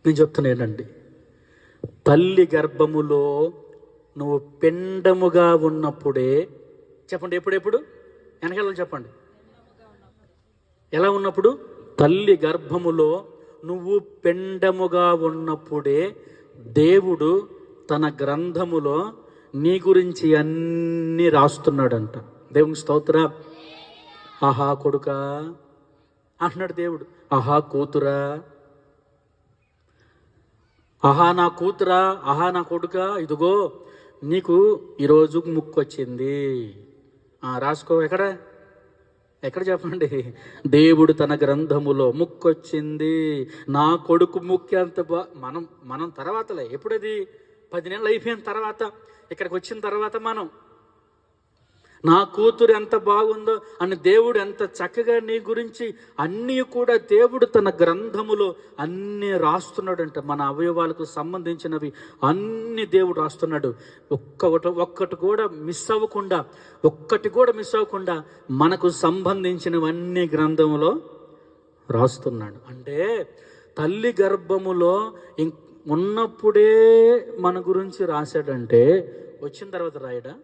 నేను చెప్తున్నానండి, తల్లి గర్భములో నువ్వు పిండముగా ఉన్నప్పుడే, చెప్పండి ఎప్పుడెప్పుడు, వెనకాల చెప్పండి, ఎలా ఉన్నప్పుడు? తల్లి గర్భములో నువ్వు పిండముగా ఉన్నప్పుడే దేవుడు తన గ్రంథములో నీ గురించి అన్నీ రాస్తున్నాడంట. దేవుని స్తోత్ర. ఆహా కొడుకా అంటున్నాడు దేవుడు, ఆహా కూతురా, ఆహా నా కూతురా, ఆహా నా కొడుకా, ఇదిగో నీకు ఈరోజు ముక్కు వచ్చింది, రాసుకో. ఎక్కడ చెప్పండి? దేవుడు తన గ్రంథములో ముక్కొచ్చింది, నా కొడుకు ముక్కు అంత మనం తర్వాతలే, ఎప్పుడది 10 నెలలు అయిపోయిన తర్వాత, ఇక్కడికి వచ్చిన తర్వాత మనం, నా కూతురు ఎంత బాగుందో అని దేవుడు ఎంత చక్కగా నీ గురించి అన్నీ కూడా దేవుడు తన గ్రంథములో అన్నీ రాస్తున్నాడంట. మన అవయవాలకు సంబంధించినవి అన్ని దేవుడు రాస్తున్నాడు. ఒక్కటి కూడా మిస్ అవ్వకుండా మనకు సంబంధించినవన్నీ గ్రంథములో రాస్తున్నాడు. అంటే తల్లి గర్భములో ఉన్నప్పుడే మన గురించి రాశాడంటే వచ్చిన తర్వాత రాయడా?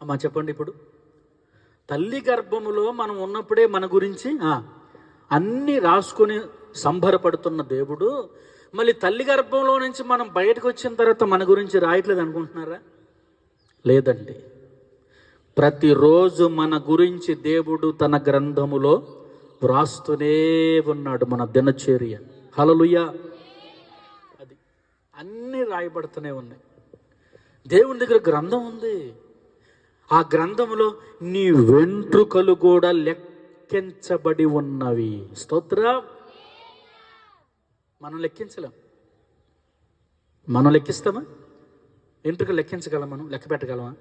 అమ్మా చెప్పండి. ఇప్పుడు తల్లి గర్భములో మనం ఉన్నప్పుడే మన గురించి అన్నీ రాసుకొని సంబరపడుతున్న దేవుడు మళ్ళీ తల్లి గర్భంలో నుంచి మనం బయటకు వచ్చిన తర్వాత మన గురించి రాయట్లేదు అనుకుంటున్నారా? లేదండి, ప్రతిరోజు మన గురించి దేవుడు తన గ్రంథములో వ్రాస్తూనే ఉన్నాడు. మన దినచర్య, హల్లెలూయా, అది అన్నీ రాయబడుతూనే ఉన్నాయి. దేవుని దగ్గర గ్రంథం ఉంది. ఆ గ్రంథములో నీ వెంట్రుకలు కూడా లెక్కించబడి ఉన్నవి. స్తోత్ర. మనం లెక్కించలేం. మనం లెక్కిస్తామా? వెంట్రుకలు లెక్కించగలం? మనం లెక్క పెట్టగలమా?